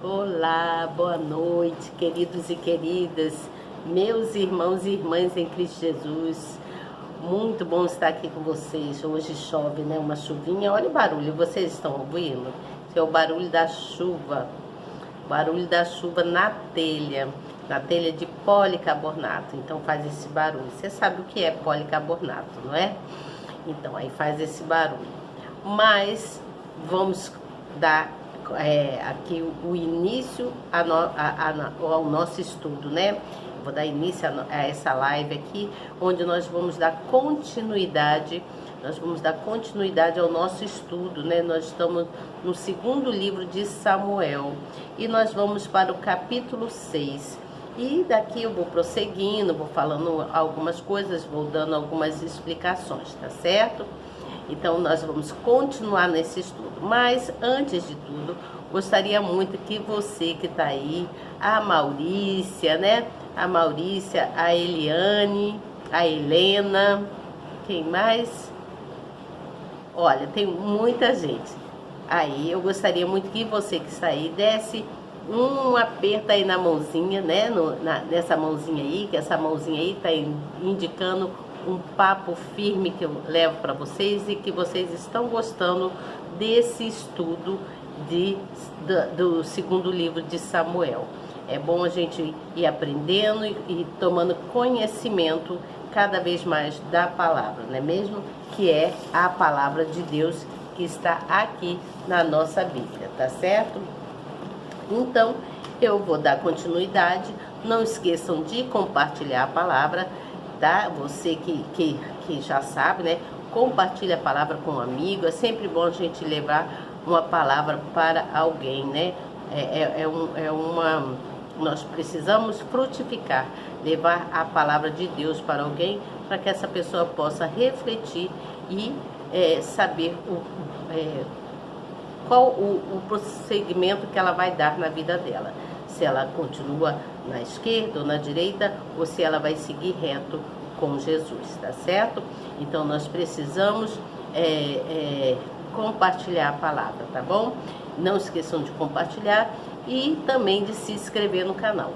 Olá, boa noite, queridos e queridas, meus irmãos e irmãs em Cristo Jesus. Muito bom estar aqui com vocês. Hoje chove, né? Uma chuvinha. Olha o barulho, vocês estão ouvindo? Esse é o barulho da chuva. Barulho da chuva na telha de policarbonato. Então faz esse barulho. Você sabe o que é policarbonato, não é? Então aí faz esse barulho. Mas vamos dar aqui o início ao nosso estudo, né? Vou dar início a essa live aqui, onde nós vamos dar continuidade. Ao nosso estudo, né? Nós estamos no segundo livro de Samuel e nós vamos para o capítulo 6. E daqui eu vou prosseguindo, vou falando algumas coisas, vou dando algumas explicações, tá certo? Então nós vamos continuar nesse estudo. Mas antes de tudo, gostaria muito que você que está aí, a Maurícia, né? A Maurícia, a Eliane, a Helena, quem mais? Olha, tem muita gente. Aí eu gostaria muito que você que está aí desse um aperto aí na mãozinha, né? Nessa mãozinha aí, que essa mãozinha aí está indicando um papo firme que eu levo para vocês e que vocês estão gostando desse estudo do segundo livro de Samuel. É bom a gente ir aprendendo e tomando conhecimento cada vez mais da palavra, não é mesmo? Que é a palavra de Deus que está aqui na nossa Bíblia, tá certo? Então, eu vou dar continuidade. Não esqueçam de compartilhar a palavra, tá? Você que já sabe, né? Compartilha a palavra com um amigo. É sempre bom a gente levar uma palavra para alguém, né? Nós precisamos frutificar, levar a palavra de Deus para alguém, para que essa pessoa possa refletir e saber qual o prosseguimento que ela vai dar na vida dela. Se ela continua na esquerda ou na direita, ou se ela vai seguir reto com Jesus, tá certo? Então nós precisamos compartilhar a palavra, tá bom? Não esqueçam de compartilhar e também de se inscrever no canal.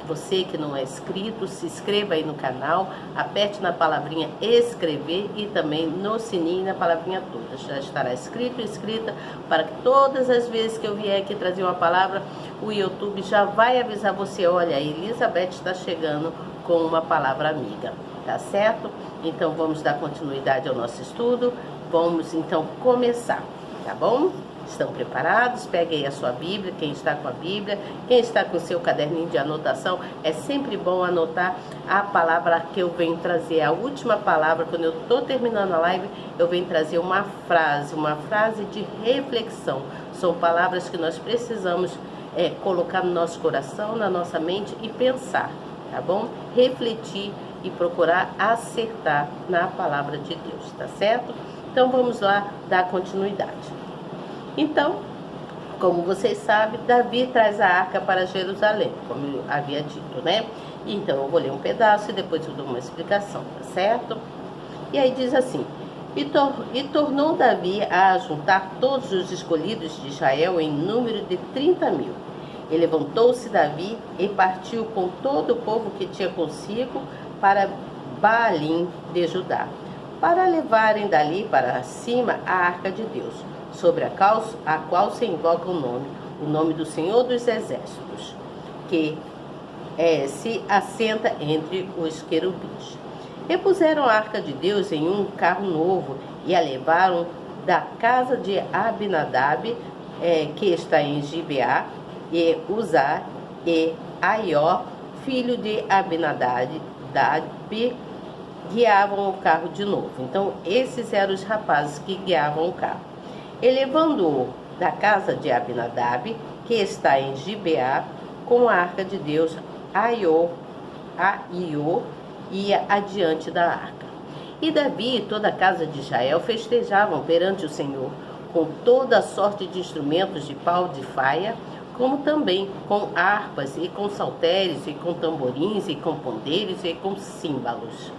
Você que não é inscrito, se inscreva aí no canal, aperte na palavrinha inscrever e também no sininho na palavrinha toda. Já estará inscrito e inscrita para que todas as vezes que eu vier aqui trazer uma palavra, o YouTube já vai avisar você: olha, a Elizabeth está chegando com uma palavra amiga, tá certo? Então vamos dar continuidade ao nosso estudo, vamos então começar, tá bom? Estão preparados? Pegue aí a sua Bíblia, quem está com a Bíblia, quem está com o seu caderninho de anotação. É sempre bom anotar a palavra que eu venho trazer, a última palavra. Quando eu estou terminando a live, eu venho trazer uma frase de reflexão. São palavras que nós precisamos colocar no nosso coração, na nossa mente e pensar, tá bom? Refletir e procurar acertar na palavra de Deus, tá certo? Então vamos lá dar continuidade. Então, como vocês sabem, Davi traz a arca para Jerusalém, como eu havia dito, né? Então eu vou ler um pedaço e depois eu dou uma explicação, tá certo? E aí diz assim: E tornou Davi a juntar todos os escolhidos de Israel em número de 30.000. E levantou-se Davi e partiu com todo o povo que tinha consigo para Baalim de Judá, para levarem dali para cima a arca de Deus, sobre a qual se invoca o nome do Senhor dos Exércitos, que se assenta entre os querubins. E puseram a arca de Deus em um carro novo e a levaram da casa de Abinadab, que está em Gibeá, e Uzá e Aió, filho de Abinadab, guiavam o carro de novo. Então esses eram os rapazes que guiavam o carro. E levando-o da casa de Abinadab, que está em Gibeá, com a arca de Deus, Aió ia adiante da arca. E Davi e toda a casa de Israel festejavam perante o Senhor, com toda a sorte de instrumentos de pau de faia, como também com harpas e com saltérios e com tamborins e com pandeiros e com símbolos.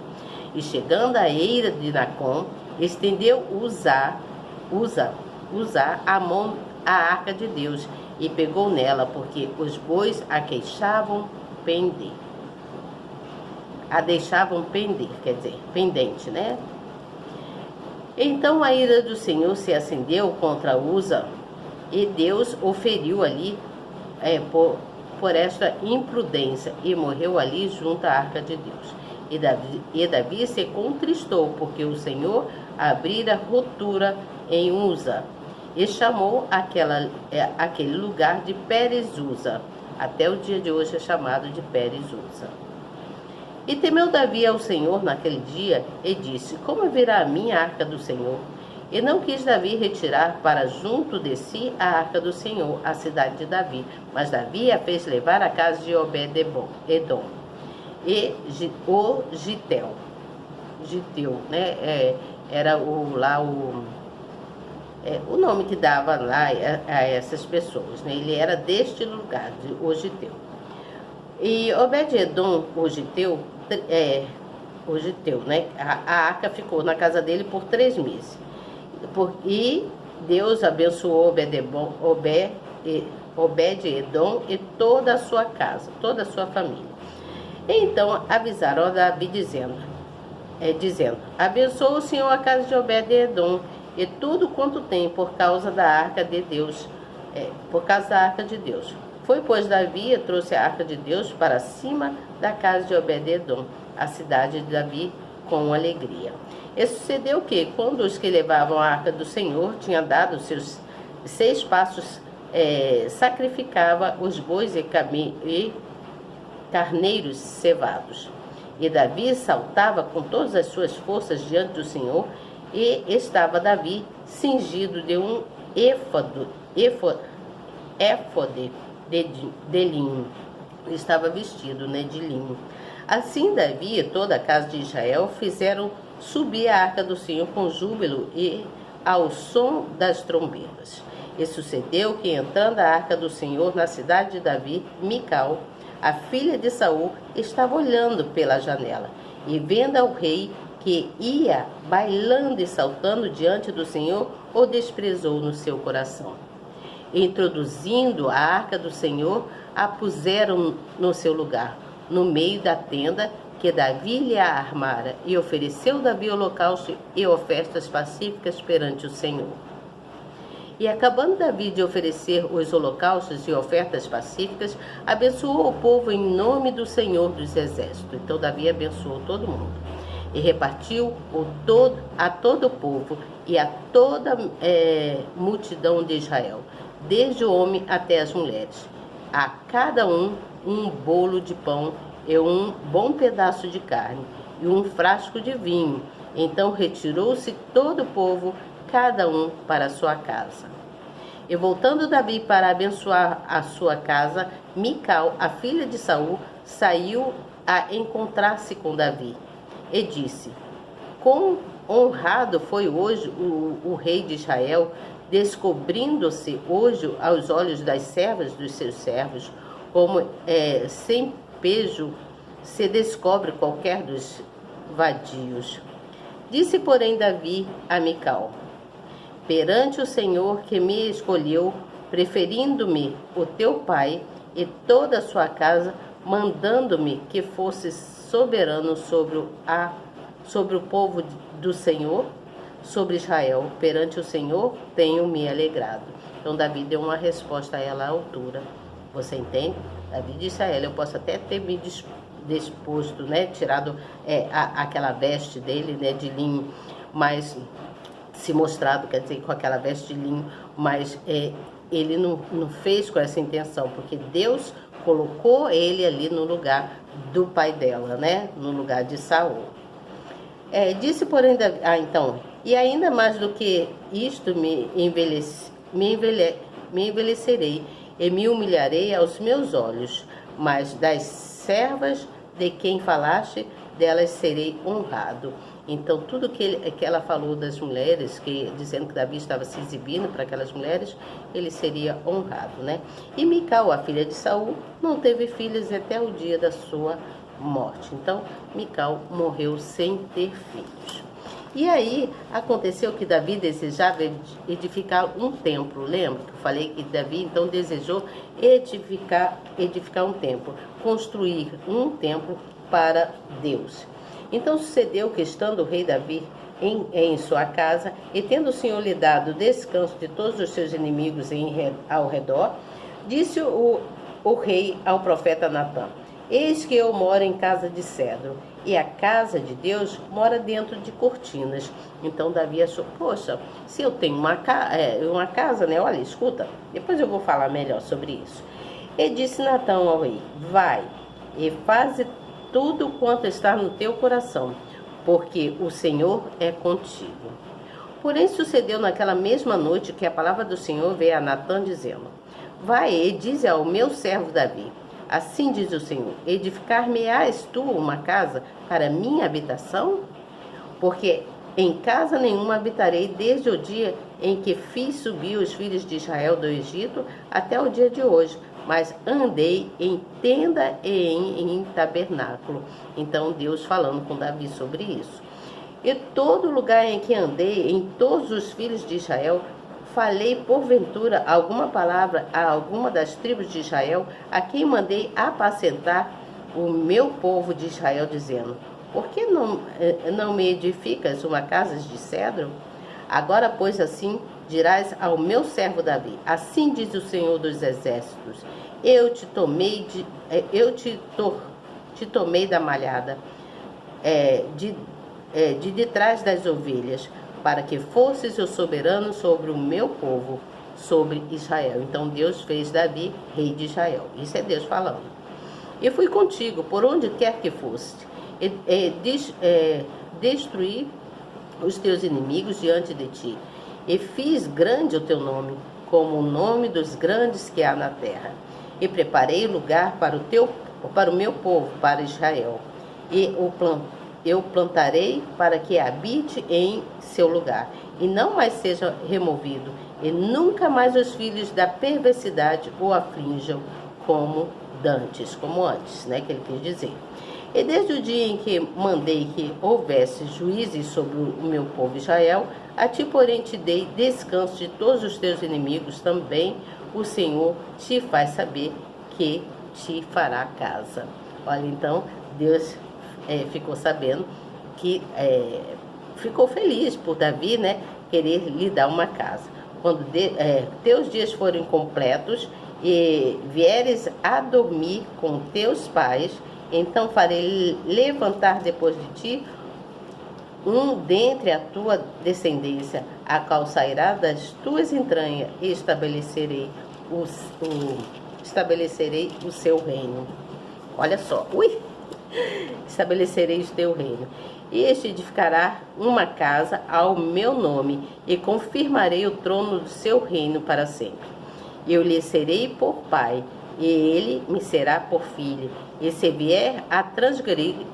E chegando à eira de Nacon, estendeu Uzá a mão à arca de Deus e pegou nela, porque os bois a queixavam pender. A deixavam pender, quer dizer, pendente, né? Então a ira do Senhor se acendeu contra Uza, e Deus o feriu ali por esta imprudência, e morreu ali junto à arca de Deus. E Davi se contristou, porque o Senhor abrira ruptura em Uza, e chamou aquele lugar de Pérez-Uza. Até o dia de hoje é chamado de Pérez-Uza. E temeu Davi ao Senhor naquele dia, e disse: como virá a mim a arca do Senhor? E não quis Davi retirar para junto de si a arca do Senhor, a cidade de Davi. Mas Davi a fez levar à casa de Obed-edom e o Giteu, né? Era o nome que dava lá a essas pessoas, né? Ele era deste lugar, de Ogiteu. E Obed-edom, o Giteu, né? A arca ficou na casa dele por 3 meses. E Deus abençoou Obed-edom e toda a sua casa, toda a sua família. Então avisaram a Davi, dizendo: abençoa o Senhor a casa de Obed-edom e tudo quanto tem, por causa da arca de Deus. Foi, pois, Davi e trouxe a arca de Deus para cima da casa de Obed-edom, a cidade de Davi, com alegria. E sucedeu que, quando os que levavam a arca do Senhor tinham dado seus 6 passos, sacrificava os bois e carneiros cevados. E Davi saltava com todas as suas forças diante do Senhor, e estava Davi cingido de um éfode de linho. Estava vestido, né, de linho. Assim Davi e toda a casa de Israel fizeram subir a arca do Senhor com júbilo e ao som das trombetas. E sucedeu que, entrando a arca do Senhor na cidade de Davi, Mical, a filha de Saul, estava olhando pela janela, e vendo ao rei que ia bailando e saltando diante do Senhor, o desprezou no seu coração. Introduzindo a arca do Senhor, a puseram no seu lugar, no meio da tenda que Davi lhe armara, e ofereceu Davi holocausto e ofertas pacíficas perante o Senhor. E acabando Davi de oferecer os holocaustos e ofertas pacíficas, abençoou o povo em nome do Senhor dos Exércitos. Então Davi abençoou todo mundo. E repartiu a todo o povo e a toda multidão de Israel, desde o homem até as mulheres. A cada um bolo de pão e um bom pedaço de carne e um frasco de vinho. Então retirou-se todo o povo, cada um para a sua casa. E voltando Davi para abençoar a sua casa, Mical, a filha de Saul, saiu a encontrar-se com Davi e disse: quão honrado foi hoje o rei de Israel, descobrindo-se hoje aos olhos das servas dos seus servos, como sem pejo se descobre qualquer dos vadios. Disse, porém, Davi a Mical: perante o Senhor que me escolheu, preferindo-me o teu pai e toda a sua casa, mandando-me que fosse soberano sobre o povo do Senhor, sobre Israel, perante o Senhor tenho me alegrado. Então Davi deu uma resposta a ela à altura. Você entende? Davi disse a ela: eu posso até ter me disposto, né, tirado aquela veste dele, né, de linho, mas se mostrado, quer dizer, com aquela veste de linho, mas ele não fez com essa intenção, porque Deus colocou ele ali no lugar do pai dela, né, no lugar de Saul. Disse, porém, Davi, então, e ainda mais do que isto me envelhecerei e me humilharei aos meus olhos, mas das servas de quem falaste, delas serei honrado. Então, tudo que ela falou das mulheres, dizendo que Davi estava se exibindo para aquelas mulheres, ele seria honrado, né? E Mical, a filha de Saul, não teve filhos até o dia da sua morte. Então, Mical morreu sem ter filhos. E aí aconteceu que Davi desejava edificar um templo. Lembra que eu falei que Davi então desejou edificar um templo, construir um templo para Deus. Então sucedeu que, estando o rei Davi em sua casa, e tendo o Senhor lhe dado descanso de todos os seus inimigos ao redor, disse o rei ao profeta Natã: eis que eu moro em casa de cedro, e a casa de Deus mora dentro de cortinas. Então Davi achou, poxa, se eu tenho uma casa, né? Olha, escuta, depois eu vou falar melhor sobre isso. E disse Natã ao rei: vai e faze tudo quanto está no teu coração, porque o Senhor é contigo. Porém sucedeu naquela mesma noite que a palavra do Senhor veio a Natã dizendo: vai e dize ao meu servo Davi: assim diz o Senhor, edificar-me-ás tu uma casa para minha habitação? Porque em casa nenhuma habitarei desde o dia em que fiz subir os filhos de Israel do Egito até o dia de hoje, mas andei em tenda e em tabernáculo. Então Deus falando com Davi sobre isso. E todo lugar em que andei, em todos os filhos de Israel, falei porventura alguma palavra a alguma das tribos de Israel, a quem mandei apacentar o meu povo de Israel, dizendo: por que não me edificas uma casa de cedro? Agora, pois, assim dirás ao meu servo Davi: assim diz o Senhor dos Exércitos: eu te tomei da malhada, de detrás das ovelhas, para que fosses o soberano sobre o meu povo, sobre Israel. Então Deus fez Davi rei de Israel. Isso é Deus falando. Eu fui contigo por onde quer que foste, destruí os teus inimigos diante de ti, e fiz grande o teu nome, como o nome dos grandes que há na terra. E preparei lugar para o meu povo, para Israel. E eu plantarei para que habite em seu lugar, e não mais seja removido, e nunca mais os filhos da perversidade o aflinjam como antes, né, que ele quis dizer. E desde o dia em que mandei que houvesse juízes sobre o meu povo Israel, a ti, porém, te dei descanso de todos os teus inimigos, também o Senhor te faz saber que te fará casa. Olha, então, Deus ficou sabendo que ficou feliz por Davi, né, querer lhe dar uma casa. Quando teus dias forem completos e vieres a dormir com teus pais, então farei levantar depois de ti um dentre a tua descendência, a qual sairá das tuas entranhas, e estabelecerei o seu reino. Olha só, estabelecerei o teu reino. E este edificará uma casa ao meu nome, e confirmarei o trono do seu reino para sempre. Eu lhe serei por pai, e ele me será por filho. E se vier a transgredir,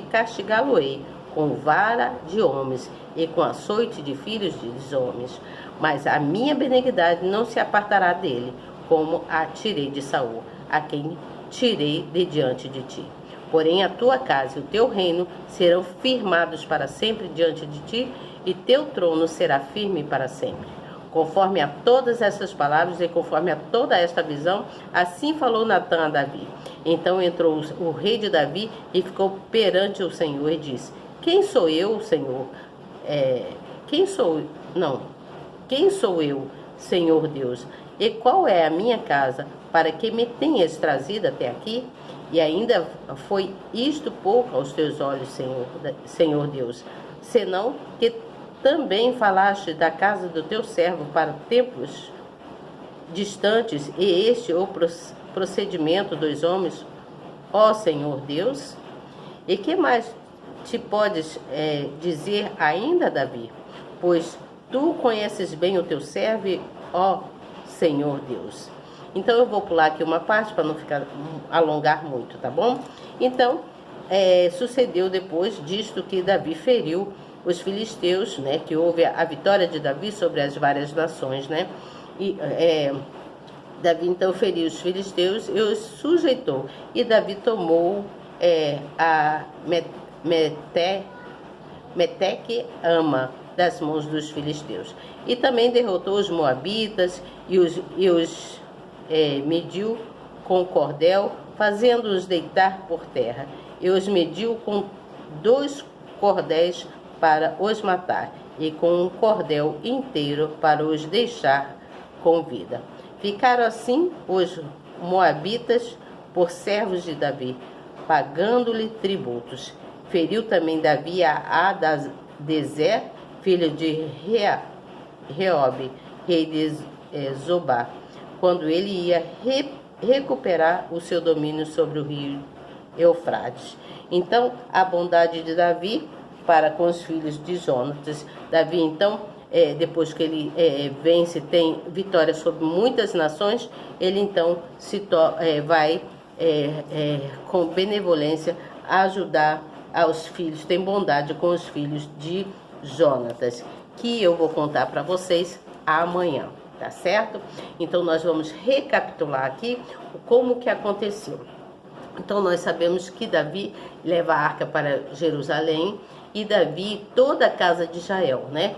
castigá-lo-ei com vara de homens e com açoite de filhos de homens. Mas a minha benignidade não se apartará dele, como a tirei de Saul, a quem tirei de diante de ti. Porém a tua casa e o teu reino serão firmados para sempre diante de ti, e teu trono será firme para sempre. Conforme a todas essas palavras e conforme a toda esta visão, assim falou Natã a Davi. Então entrou o rei de Davi e ficou perante o Senhor e disse: quem sou eu, Senhor? Quem sou eu, Senhor Deus? E qual é a minha casa para que me tenhas trazido até aqui? E ainda foi isto pouco aos teus olhos, Senhor Deus, senão que também falaste da casa do teu servo para tempos distantes, e este o procedimento dos homens, ó Senhor Deus? E que mais te podes dizer ainda, Davi? Pois tu conheces bem o teu servo, ó Senhor Deus. Então eu vou pular aqui uma parte para não alongar muito, tá bom? Então sucedeu depois disto que Davi feriu os filisteus, né? Que houve a vitória de Davi sobre as várias nações, né? E Davi então feriu os filisteus e os sujeitou. E Davi tomou Meteque Ama, das mãos dos filisteus. E também derrotou os moabitas e os mediu com cordel, fazendo-os deitar por terra. E os mediu com 2 cordéis para os matar, e com um cordel inteiro para os deixar com vida. Ficaram assim os moabitas por servos de Davi, pagando-lhe tributos. Feriu também Davi a Hadadezer, filho de Reobe, rei de Zobá, quando ele ia recuperar o seu domínio sobre o rio Eufrates. Então, a bondade de Davi para com os filhos de Jonatas. Davi, então, depois que ele vence, tem vitória sobre muitas nações, ele então vai com benevolência ajudar aos filhos, tem bondade com os filhos de Jonatas, que eu vou contar para vocês amanhã, tá certo? Então nós vamos recapitular aqui como que aconteceu. Então nós sabemos que Davi leva a arca para Jerusalém, e Davi, toda a casa de Israel, né,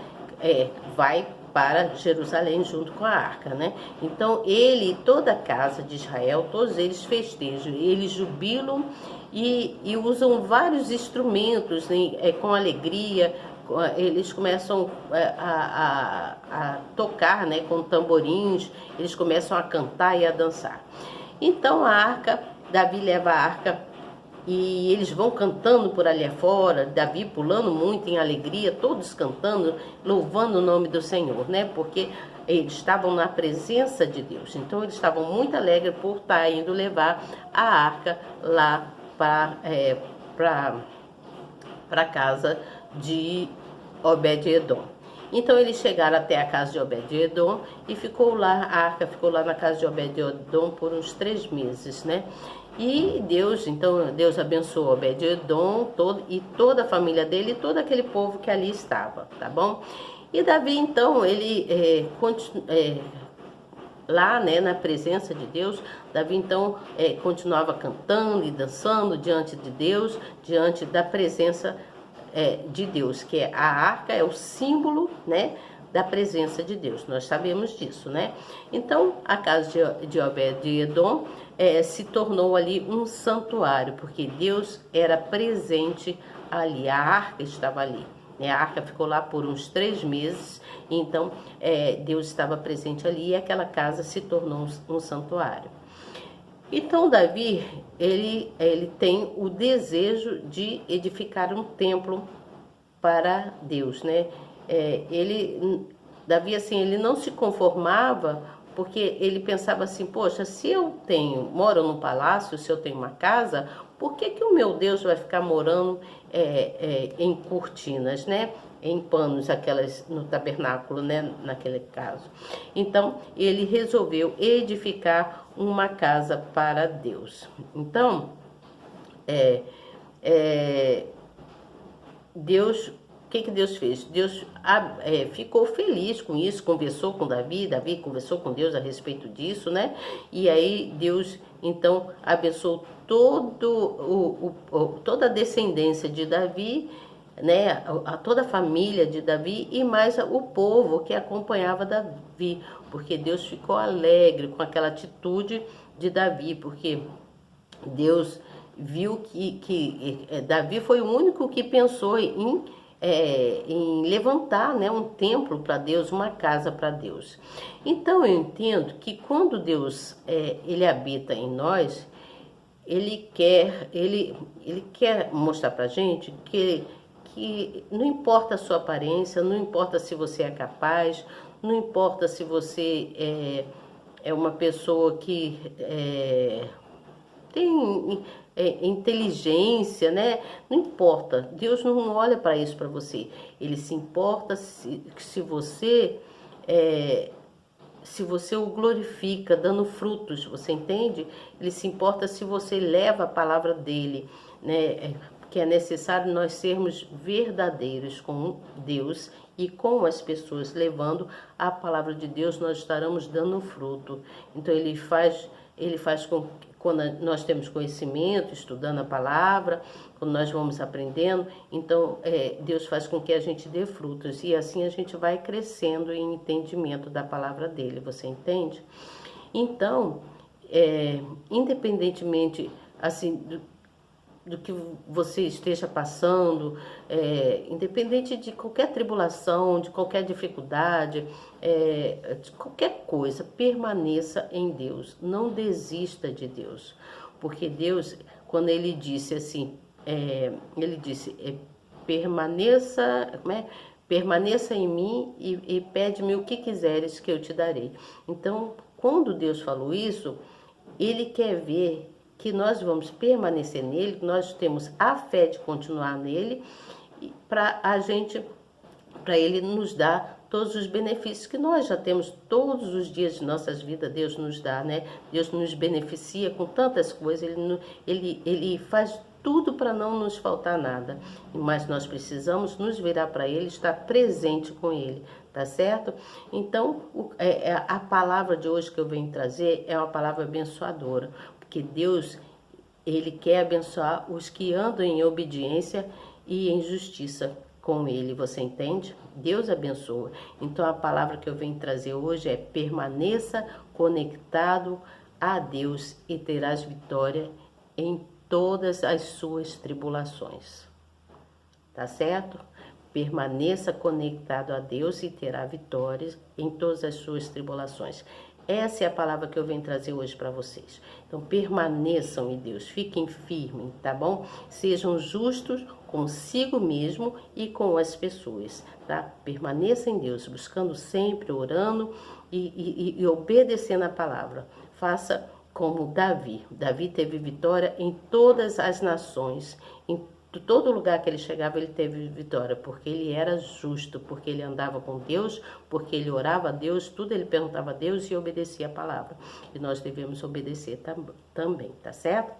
vai para Jerusalém junto com a arca, né? Então ele, toda a casa de Israel, todos eles festejam, eles jubilam e usam vários instrumentos, né, com alegria. Eles começam a tocar, né, com tamborins, eles começam a cantar e a dançar. Então a arca, Davi leva a arca e eles vão cantando por ali afora, Davi pulando muito em alegria, todos cantando, louvando o nome do Senhor, né? Porque eles estavam na presença de Deus, então eles estavam muito alegres por estar indo levar a arca lá para a casa de Obed-edom. Então eles chegaram até a casa de Obed-edom e ficou lá, a arca ficou lá na casa de Obed-edom por uns 3 meses, né? E Deus abençoou Obed-edom e toda a família dele e todo aquele povo que ali estava, tá bom? E Davi, então, ele lá, né, na presença de Deus, Davi, então, continuava cantando e dançando diante de Deus, diante da presença de Deus, que a arca é o símbolo, né, da presença de Deus. Nós sabemos disso, né? Então, a casa de Obed-edom se tornou ali um santuário, porque Deus era presente ali, a arca estava ali. A arca ficou lá por uns 3 meses, então Deus estava presente ali e aquela casa se tornou um santuário. Então Davi, ele tem o desejo de edificar um templo para Deus, né? Davi, assim, ele não se conformava, porque ele pensava assim, poxa, se eu moro num palácio, se eu tenho uma casa, por que que o meu Deus vai ficar morando em cortinas, né? Em panos, aquelas no tabernáculo, né? Naquele caso. Então, ele resolveu edificar uma casa para Deus. Então, Deus... O que Deus fez? Deus ficou feliz com isso, conversou com Davi, Davi conversou com Deus a respeito disso, né? E aí Deus, então, abençoou toda a descendência de Davi, né? Toda a família de Davi e mais o povo que acompanhava Davi, porque Deus ficou alegre com aquela atitude de Davi, porque Deus viu que Davi foi o único que pensou em levantar, né, um templo para Deus, uma casa para Deus. Então eu entendo que quando Deus ele habita em nós, ele quer mostrar para a gente que não importa a sua aparência, não importa se você é capaz, não importa se você é uma pessoa que tem inteligência, né? Não importa, Deus não olha para isso para você. Ele se importa se você o glorifica, dando frutos, você entende? Ele se importa se você leva a palavra dele, né? Que é necessário nós sermos verdadeiros com Deus e com as pessoas, levando a palavra de Deus, nós estaremos dando fruto. Então ele faz Ele faz com que, quando nós temos conhecimento, estudando a palavra, quando nós vamos aprendendo, então Deus faz com que a gente dê frutos, e assim a gente vai crescendo em entendimento da palavra dele, você entende? Então, independentemente assim do que você esteja passando, independente de qualquer tribulação, de qualquer dificuldade, de qualquer coisa, permaneça em Deus, não desista de Deus, porque Deus, quando Ele disse assim, Ele disse, permaneça, permaneça em mim e pede-me o que quiseres que eu te darei. Então, quando Deus falou isso, Ele quer ver que nós vamos permanecer nele, que nós temos a fé de continuar nele, para ele nos dar todos os benefícios que nós já temos todos os dias de nossas vidas. Deus nos dá, né? Deus nos beneficia com tantas coisas, ele faz tudo para não nos faltar nada, mas nós precisamos nos virar para ele, estar presente com ele, tá certo? Então, a palavra de hoje que eu venho trazer é uma palavra abençoadora, porque Deus, Ele quer abençoar os que andam em obediência e em justiça com Ele, você entende? Deus abençoa. Então a palavra que eu venho trazer hoje é: permaneça conectado a Deus e terás vitória em todas as suas tribulações. Tá certo? Permaneça conectado a Deus e terá vitórias em todas as suas tribulações. Essa é a palavra que eu venho trazer hoje para vocês. Então, permaneçam em Deus, fiquem firmes, tá bom? Sejam justos consigo mesmo e com as pessoas, tá? Permaneça em Deus, buscando sempre, orando e obedecendo a palavra. Faça como Davi. Davi teve vitória em todas as nações, em todo lugar que ele chegava ele teve vitória, porque ele era justo, porque ele andava com Deus, porque ele orava a Deus, tudo ele perguntava a Deus e obedecia a palavra. E nós devemos obedecer também, tá certo?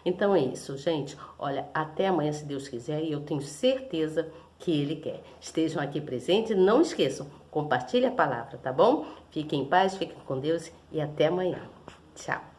Então é isso, gente. Olha, até amanhã, se Deus quiser, e eu tenho certeza que Ele quer. Estejam aqui presentes, não esqueçam, compartilhe a palavra, tá bom? Fiquem em paz, fiquem com Deus e até amanhã. Tchau.